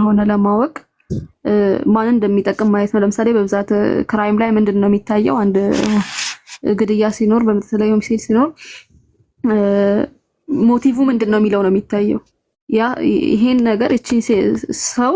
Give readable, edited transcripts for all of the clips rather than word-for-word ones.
ሆነ ለማወቅ ማን እንደሚጠቅም ማየት ነው። ለምሳሌ በብዛት ክራይም ላይ ምንድነው የሚታየው? አንድ ግድያ ሲኖር በተለይ ሆምሴድ ሲኖር ሞቲቭ ምንድነው የሚለው ነው የሚታየው። ያ ይሄን ነገር እቺ ሰው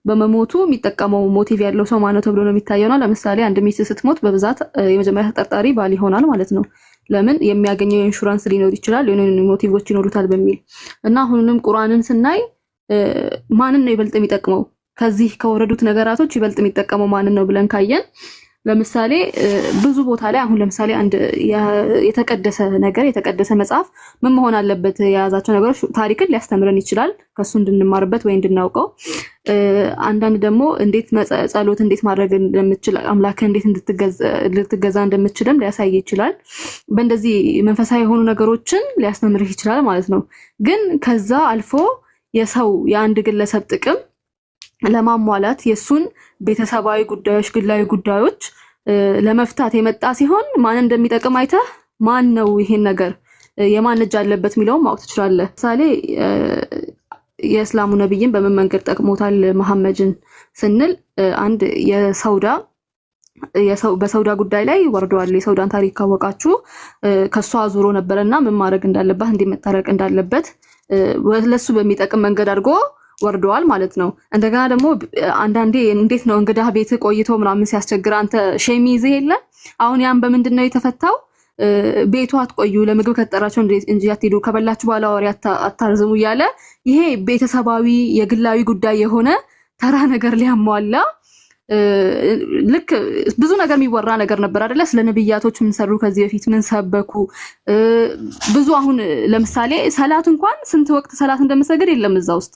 በመሞቱ የሚጠቀመው ሞቲቭ ያለው ሰው ማነው ተብሎ ነው የሚታየውና ለምሳሌ አንድ ሚስት ስትሞት በብዛት የመጀመሪያ ተጠርጣሪ ባል ይሆናል ማለት ነው። ለምን የሚያገኘው ኢንሹራንስ ሊኖር ይችላል፣ የሆነ ሞቲቮች ይኖሩታል በሚል እና አሁንም ቁርአንን ስናይ ማንን ነው ይበልጥ የሚጠቅመው? ከዚህ ከወረዱት ነገራቶች ይበልጥ የሚጠቀመው ማንን ነው ብለን ካየን ለምሳሌ ብዙ ቦታ ላይ አሁን ለምሳሌ አንድ የተቀደሰ ነገር የተቀደሰ መጽሐፍ ምን መሆን አለበት? የያዛቸው ነገሮች ታሪክን ሊያስተምረን ይችላል፣ ከሱ እንድንማርበት ወይ እንድናውቀው። አንዳንድ ደግሞ እንዴት ጸሎት እንዴት ማድረግ እንደምትችል አምላክን እንዴት እንድትገዛ እንደምትችልም ሊያሳይ ይችላል። በእንደዚህ መንፈሳዊ የሆኑ ነገሮችን ሊያስተምርህ ይችላል ማለት ነው። ግን ከዛ አልፎ የሰው የአንድ ግለሰብ ጥቅም ለማሟላት የሱን ቤተሰባዊ ጉዳዮች ግላዊ ጉዳዮች ለመፍታት የመጣ ሲሆን ማን እንደሚጠቅም አይተህ ማን ነው ይሄን ነገር የማን እጅ አለበት የሚለው ማወቅ ትችላለህ። ለምሳሌ የእስላሙ ነብይን በምን መንገድ ጠቅሞታል መሐመድን ስንል አንድ በሰውዳ ጉዳይ ላይ ወርደዋል። የሰውዳን ታሪክ ካወቃችሁ ከሷ አዙሮ ነበርና ምን ማድረግ እንዳለበት እንዲመታረቅ እንዳለበት ለሱ በሚጠቅም መንገድ አድርጎ ወርደዋል ማለት ነው። እንደገና ደግሞ አንዳንዴ እንዴት ነው እንግዳ ቤት ቆይቶ ምናምን ሲያስቸግር አንተ ሼም ይዘህ የለ አሁን ያን በምንድነው የተፈታው? ቤቱ አትቆዩ ለምግብ ከተጠራቸው እንጂ አትሄዱ ከበላችሁ በኋላ ወሬ አታርዝሙ እያለ ይሄ ቤተሰባዊ የግላዊ ጉዳይ የሆነ ተራ ነገር ሊያሟላ ልክ ብዙ ነገር የሚወራ ነገር ነበር አይደለ? ስለ ነብያቶች ምን ሰሩ፣ ከዚህ በፊት ምን ሰበኩ ብዙ። አሁን ለምሳሌ ሰላት እንኳን ስንት ወቅት ሰላት እንደምሰግድ የለም እዛ ውስጥ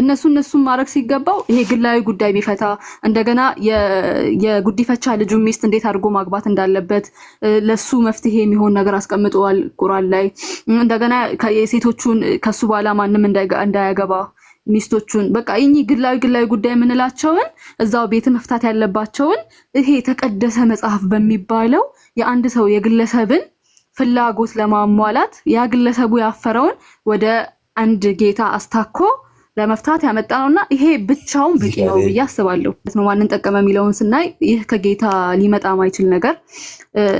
እነሱን ማድረግ ሲገባው ይሄ ግላዊ ጉዳይ ቢፈታ እንደገና የጉዲፈቻ ልጁ ሚስት እንዴት አድርጎ ማግባት እንዳለበት ለሱ መፍትሄ የሚሆን ነገር አስቀምጠዋል ቁርአን ላይ። እንደገና የሴቶቹን ከሱ በኋላ ማንም እንዳያገባ ሚስቶቹን በቃ ይሄ ግላዊ ጉዳይ የምንላቸውን እዛው ቤት መፍታት ያለባቸውን ይሄ የተቀደሰ መጽሐፍ በሚባለው የአንድ ሰው የግለሰብን ፍላጎት ለማሟላት ያ ግለሰቡ ያፈረውን ወደ አንድ ጌታ አስታኮ ለመፍታት ያመጣውና ይሄ ብቻውን በቂ ነው ብዬ አስባለሁ። ማንን ጠቀመ የሚለውን ስናይ ይህ ከጌታ ሊመጣ ማይችል ነገር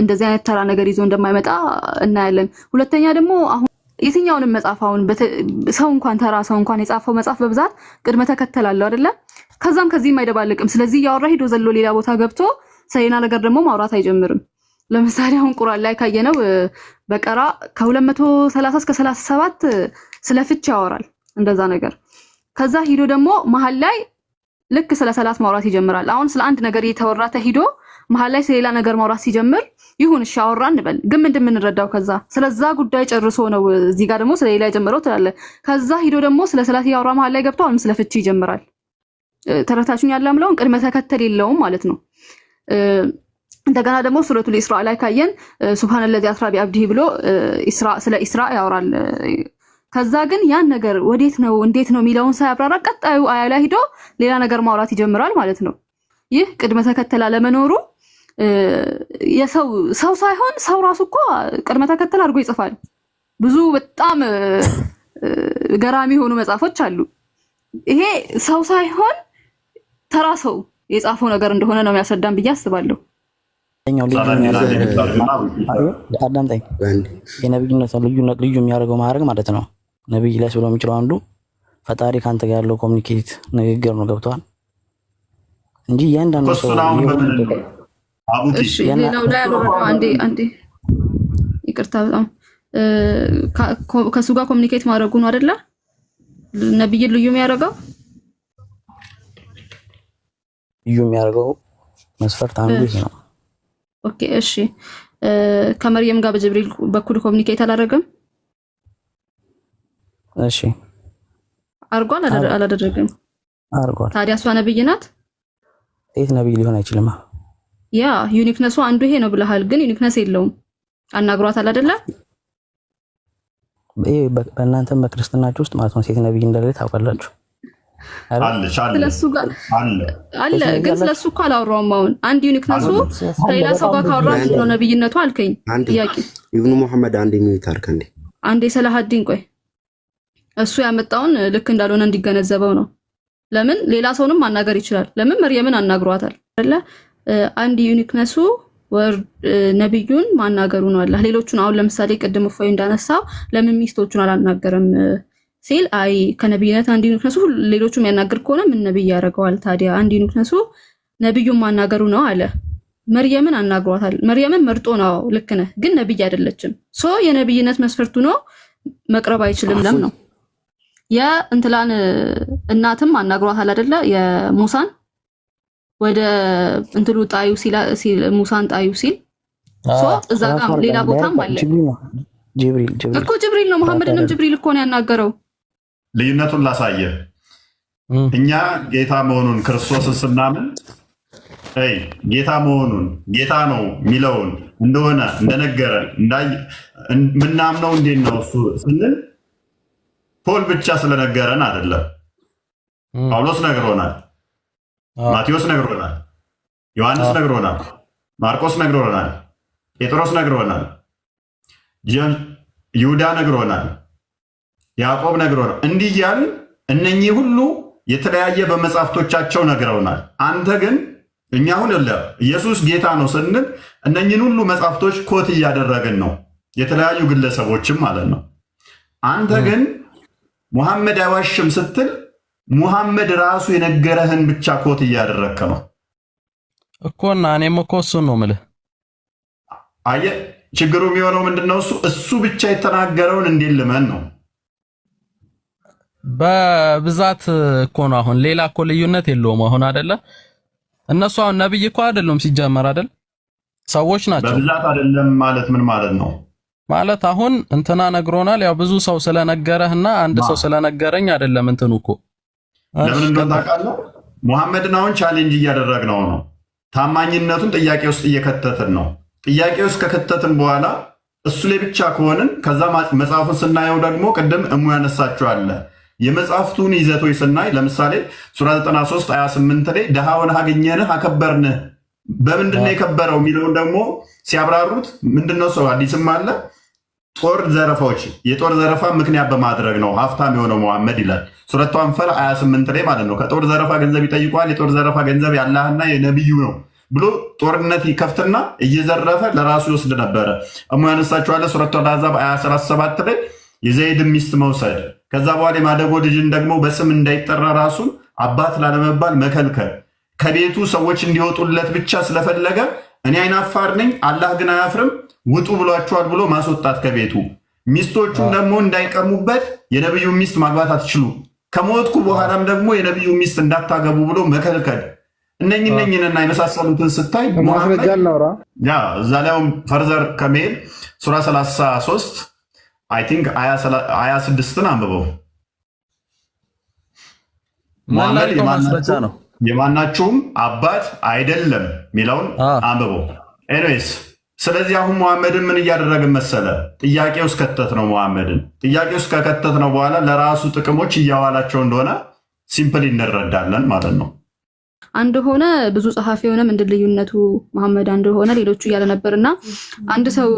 እንደዚህ አይነት ተራ ነገር ይዞ እንደማይመጣ እናያለን። ሁለተኛ ደግሞ አሁን የትኛውንም መጽሐፍ አሁን ሰው እንኳን ተራ ሰው እንኳን የጻፈው መጽሐፍ በብዛት ቅድመ ተከተል አለው አይደለ? ከዚህም አይደባልቅም። ስለዚህ ያወራ ሄዶ ዘሎ ሌላ ቦታ ገብቶ ሰይና ነገር ደግሞ ማውራት አይጀምርም። ለምሳሌ አሁን ቁርአን ላይ ካየነው በቀራ ከ230 እስከ 37 ስለ ፍች ያወራል እንደዛ ነገር። ከዛ ሂዶ ደግሞ መሃል ላይ ልክ ስለ ሰላት ማውራት ይጀምራል። አሁን ስለ አንድ ነገር የተወራተ ሂዶ መሃል ላይ ስለሌላ ነገር ማውራት ሲጀምር ይሁን እሺ አወራ እንበል፣ ግን ምንድነው ከዛ ስለዛ ጉዳይ ጨርሶ ነው እዚህ ጋር ደግሞ ስለሌላ ጀምረው ትላለ። ከዛ ሂዶ ደግሞ ስለ ሰላት ያወራ መሃል ላይ ገብቶ አሁን ስለ ፍች ይጀምራል። ተረታችሁኝ ያላምለውን ቅድመ ተከተል የለውም ማለት ነው። እንደገና ደግሞ ሱረቱል ኢስራ ላይ ካየን ሱብሃንአላዚ አስራ ቢአብዲሂ ብሎ ስለ ኢስራ ያወራል። ከዛ ግን ያን ነገር ወዴት ነው እንዴት ነው የሚለውን ሳያብራራ ቀጣዩ አያ ላይ ሄዶ ሌላ ነገር ማውራት ይጀምራል ማለት ነው። ይህ ቅድመ ተከተል አለመኖሩ ሰው ሳይሆን ሰው ራሱ እኮ ቅድመ ተከተል አድርጎ ይጽፋል። ብዙ በጣም ገራሚ የሆኑ መጽሐፎች አሉ። ይሄ ሰው ሳይሆን ተራ ሰው የጻፈው ነገር እንደሆነ ነው የሚያስረዳን ብዬ አስባለሁ። አዳምጠኝ። የነብይነት ልዩ የሚያደርገው ማድረግ ማለት ነው። ነብይ ላይ ብሎ የሚችለው አንዱ ፈጣሪ ካንተ ጋር ያለው ኮሚኒኬት ንግግር ነው። ገብቷል እንጂ ያንዳንዱ ሰው ሌላው ላይ አንዴ ይቅርታ በጣም ከሱ ጋር ኮሚኒኬት ማድረጉ ነው አይደለ? ነብይ ልዩ የሚያደርገው መስፈርት አንዱ ይሄ ነው። ኦኬ እሺ። ከመርየም ጋር በጅብሪል በኩል ኮሚኒኬት አላደረገም? እሺ አርጓል አላደረገም? አርጓል። ታዲያ እሷ ነብይ ናት? እንዴት ነብይ ሊሆን አይችልም? ያ ዩኒክነሱ አንዱ ይሄ ነው ብለሃል፣ ግን ዩኒክነስ የለውም። አናግሯታል አይደለ? በእናንተም በክርስትናችሁ ውስጥ ማለት ነው ሴት ነብይ እንደሌለ ታውቃላችሁ። ስለሱ ጋር አለ ግን ስለሱ እኮ አላወራውም። አሁን አንድ ዩኒክነሱ ከሌላ ሰው ጋር ካወራን ነው ነብይነቱ አልከኝ። ጥያቄ ኢብኑ መሐመድ አንዴ ሚዩት አድርግ እንዴ። አንዴ ሰላሐዲን ቆይ፣ እሱ ያመጣውን ልክ እንዳልሆነ እንዲገነዘበው ነው። ለምን ሌላ ሰውንም ማናገር ይችላል? ለምን መርየምን አናግሯታል አይደለ? አንድ ዩኒክነሱ ነብዩን ማናገሩ ነው አላህ። ሌሎቹን አሁን ለምሳሌ ቅድም እፎይ እንዳነሳው ለምን ሚስቶቹን አላናገረም ሲል አይ ከነብይነት አንድ ዩኒክነሱ ሌሎቹም ያናገር ከሆነ ምን ነብይ ያደርገዋል ታዲያ? አንድ ዩኒክነሱ ነብዩን ማናገሩ ነው አለ። መርየምን አናግሯታል። መርየምን መርጦ ነው ልክ ነህ፣ ግን ነብይ አይደለችም። ሶ የነብይነት መስፈርቱ ነው መቅረብ አይችልም። ለምን ነው የእንትላን እናትም አናግሯታል አይደለ? የሙሳን ወደ እንትሉ ጣዩ ሲል ሙሳን ጣዩ ሲል ሶ እዛ ጋር ሌላ ቦታም አለ። ጅብሪል ነው መሐመድንም ጅብሪል እኮ ነው ያናገረው። ልዩነቱን ላሳየ። እኛ ጌታ መሆኑን ክርስቶስን ስናምን ጌታ መሆኑን ጌታ ነው የሚለውን እንደሆነ እንደነገረን ምናምነው እንዴት ነው እሱ ስንል ፖል ብቻ ስለነገረን አይደለም። ጳውሎስ ነግሮናል፣ ማቴዎስ ነግሮናል፣ ዮሐንስ ነግሮናል፣ ማርቆስ ነግሮናል፣ ጴጥሮስ ነግሮናል፣ ይሁዳ ነግሮናል፣ ያዕቆብ ነግሮናል። እንዲህ እያልን እነኚህ ሁሉ የተለያየ በመጽሐፍቶቻቸው ነግረውናል። አንተ ግን እኛ አሁን ኢየሱስ ጌታ ነው ስንል እነኚህን ሁሉ መጽሐፍቶች ኮት እያደረግን ነው፣ የተለያዩ ግለሰቦችም ማለት ነው። አንተ ግን ሙሐመድ አይዋሽም ስትል ሙሐመድ ራሱ የነገረህን ብቻ ኮት እያደረግክ ነው እኮና እኔም እኮ እሱን ነው የምልህ። አየህ ችግሩ የሚሆነው ምንድነው? እሱ ብቻ የተናገረውን እንዴት ልመን ነው? በብዛት እኮ ነው። አሁን ሌላ እኮ ልዩነት የለውም። አሁን አይደለ እነሱ አሁን ነብይ እኮ አይደሉም ሲጀመር አይደል? ሰዎች ናቸው። በብዛት አይደለም ማለት ምን ማለት ነው? ማለት አሁን እንትና ነግሮናል። ያው ብዙ ሰው ስለነገረህና አንድ ሰው ስለነገረኝ አይደለም እንትኑ እኮ ለምን እንደሆነ ታውቃለህ? ሙሐመድን አሁን ቻሌንጅ እያደረግነው ነው። ታማኝነቱን ጥያቄ ውስጥ እየከተትን ነው። ጥያቄ ውስጥ ከከተትን በኋላ እሱ ላይ ብቻ ከሆንን ከዛ መጽሐፉን ስናየው ደግሞ ቅድም እሙ ያነሳችኋል የመጽሐፍቱን ይዘቶች ስናይ ለምሳሌ ሱራ 93 28 ላይ ድሃውን አገኘንህ አከበርንህ በምንድነው የከበረው የሚለውን ደግሞ ሲያብራሩት ምንድነው ሰው አዲስም አለ ጦር ዘረፋዎች የጦር ዘረፋ ምክንያት በማድረግ ነው ሀብታም የሆነው ሙሐመድ ይላል ሱረቱ አንፈል 28 ላይ ማለት ነው። ከጦር ዘረፋ ገንዘብ ይጠይቋል። የጦር ዘረፋ ገንዘብ ያላህና የነብዩ ነው ብሎ ጦርነት ይከፍትና እየዘረፈ ለራሱ ይወስድ ነበረ። እሙ ያነሳችኋል ሱረቱ አልአሕዛብ 37 ላይ የዘይድ ሚስት መውሰድ ከዛ በኋላ የማደጎ ልጅን ደግሞ በስም እንዳይጠራ ራሱን አባት ላለመባል መከልከል ከቤቱ ሰዎች እንዲወጡለት ብቻ ስለፈለገ እኔ አይናፋር ነኝ አላህ ግን አያፍርም ውጡ ብሏቸዋል ብሎ ማስወጣት ከቤቱ ሚስቶቹን ደግሞ እንዳይቀሙበት የነብዩ ሚስት ማግባት አትችሉ ከሞትኩ በኋላም ደግሞ የነብዩ ሚስት እንዳታገቡ ብሎ መከልከል እነኝህንና የመሳሰሉትን ስታይ ማስረጃ እናውራ። ያ እዛ ላይም ፈርዘር ከመሄድ ሱራ 33 አይ ቲንክ 26ን አንብበው ሙሐመድ ማስረጃ ነው የማናቸውም አባት አይደለም ሚለውን አንብበው። ኤኒዌይስ ስለዚህ አሁን ሙሐመድን ምን እያደረግን መሰለ? ጥያቄ ውስጥ ከተት ነው። ሙሐመድን ጥያቄ ውስጥ ከከተት ነው በኋላ ለራሱ ጥቅሞች እያዋላቸው እንደሆነ ሲምፕል እንረዳለን ማለት ነው። አንድ ሆነ ብዙ ጸሐፊ ሆነ ምንድን ልዩነቱ? መሐመድ አንድ ሆነ ሌሎቹ እያለ ነበርና አንድ ሰው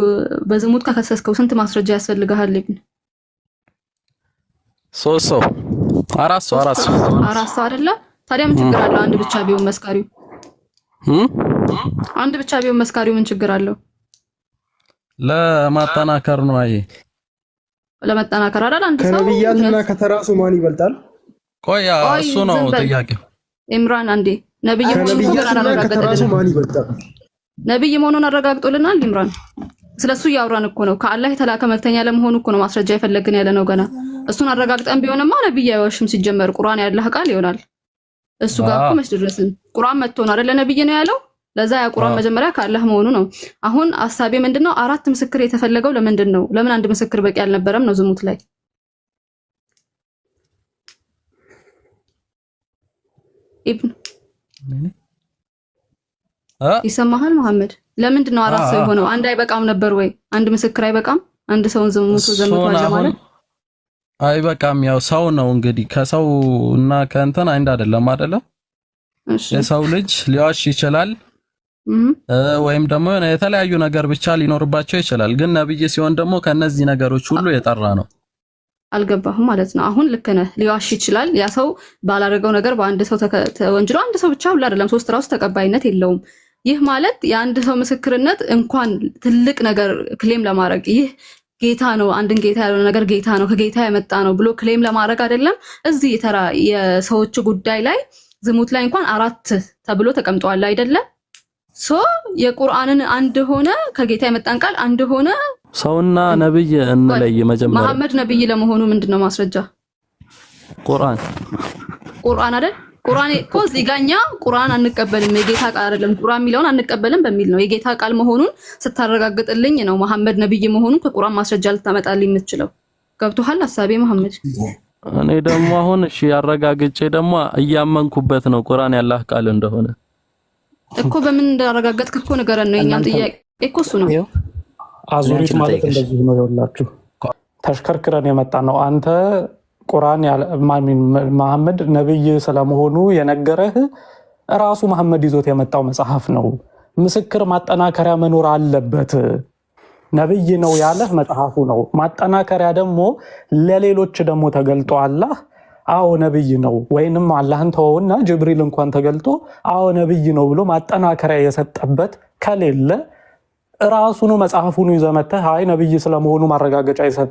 በዝሙት ከከሰስከው ስንት ማስረጃ ያስፈልጋል? ሶስት ሰው አራት ሰው አይደለ? ታዲያ ምን ችግር አለው? አንድ ብቻ ቢሆን መስካሪው አንድ ብቻ ቢሆን መስካሪው ምን ችግር አለው? ለማጠናከር ነው። አይ ለማጠናከር አይደል? አንድ ሰው ከነብያትና ከተራሱ ማን ይበልጣል? ቆያ እሱ ነው ጥያቄው። ኢምራን አንዴ ነብይ ከተራሱ ማን ይበልጣል? ነብይ መሆኑን አረጋግጦልናል ኢምራን። ስለሱ ያወራን እኮ ነው። ከአላህ የተላከ መልእክተኛ ለመሆኑ እኮ ነው ማስረጃ የፈለግን ያለ ነው። ገና እሱን አረጋግጠን ቢሆንማ ነብይ አይዋሽም። ሲጀመር ቁርአን ያላህ ቃል ይሆናል። እሱ ጋር እኮ መች ደረስን? ቁርአን መጥቶ ነው አይደል ነብይ ነው ያለው። ለዛ ያ ቁርአን መጀመሪያ ከአላህ መሆኑ ነው። አሁን ሐሳቤ ምንድነው? አራት ምስክር የተፈለገው ለምንድን ነው? ለምን አንድ ምስክር በቂ አልነበረም ነው ዝሙት ላይ? ኢብን ይሰማሃል መሐመድ? ለምንድን ነው አራት ሰው የሆነው? አንድ አይበቃም ነበር ወይ? አንድ ምስክር አይበቃም? አንድ ሰውን ዘምቷል ማለት አይበቃም። ያው ሰው ነው እንግዲህ ከሰው እና ከእንትን አንድ አይደለም አይደለ? የሰው ልጅ ሊዋሽ ይችላል ወይም ደግሞ የተለያዩ ነገር ብቻ ሊኖርባቸው ይችላል። ግን ነብይ ሲሆን ደግሞ ከነዚህ ነገሮች ሁሉ የጠራ ነው። አልገባህም ማለት ነው። አሁን ልክ ነህ፣ ሊዋሽ ይችላል። ያ ሰው ባላደረገው ነገር በአንድ ሰው ተወንጅሎ አንድ ሰው ብቻ ሁሉ አይደለም 3 ራሱ ተቀባይነት የለውም። ይህ ማለት የአንድ ሰው ምስክርነት እንኳን ትልቅ ነገር ክሌም ለማድረግ ይህ ጌታ ነው፣ አንድን ጌታ ያለው ነገር ጌታ ነው፣ ከጌታ የመጣ ነው ብሎ ክሌም ለማድረግ አይደለም። እዚህ የተራ የሰዎች ጉዳይ ላይ ዝሙት ላይ እንኳን 4 ተብሎ ተቀምጧል አይደለም? ሶ የቁርአንን አንድ ሆነ ከጌታ የመጣን ቃል አንድ ሆነ። ሰውና ነብይ እንለይ። መጀመሪያ መሐመድ ነብይ ለመሆኑ ምንድነው ማስረጃ? ቁርአን አይደል? ቁርአን እኮ እዚህ ጋኛ ቁርአን አንቀበልም የጌታ ቃል አይደለም ቁርአን የሚለውን አንቀበልም በሚል ነው። የጌታ ቃል መሆኑን ስታረጋግጥልኝ ነው መሐመድ ነብይ መሆኑን ከቁርአን ማስረጃ ልታመጣልኝ የምትችለው። ገብቶሃል ሐሳቤ መሐመድ? እኔ ደግሞ አሁን እሺ ያረጋግጬ ደግሞ እያመንኩበት ነው ቁርአን ያላህ ቃል እንደሆነ እኮ። በምን እንዳረጋገጥክ እኮ ንገረን ነው የኛም ጥያቄ እኮ እሱ ነው። አዙሪት ማለት እንደዚህ ነው። ይኸውላችሁ ተሽከርክረን የመጣ ነው። አንተ ቁርአን መሐመድ ነብይ ስለመሆኑ የነገረህ ራሱ መሐመድ ይዞት የመጣው መጽሐፍ ነው። ምስክር ማጠናከሪያ መኖር አለበት። ነብይ ነው ያለህ መጽሐፉ ነው። ማጠናከሪያ ደግሞ ለሌሎች ደግሞ ተገልጦ አላህ አዎ ነብይ ነው ወይንም አላህን ተወውና ጅብሪል እንኳን ተገልጦ አዎ ነብይ ነው ብሎ ማጠናከሪያ የሰጠበት ከሌለ ራሱ ነው መጽሐፉን ይዘመተህ አይ ነብይ ስለመሆኑ ማረጋገጫ ይሰጥ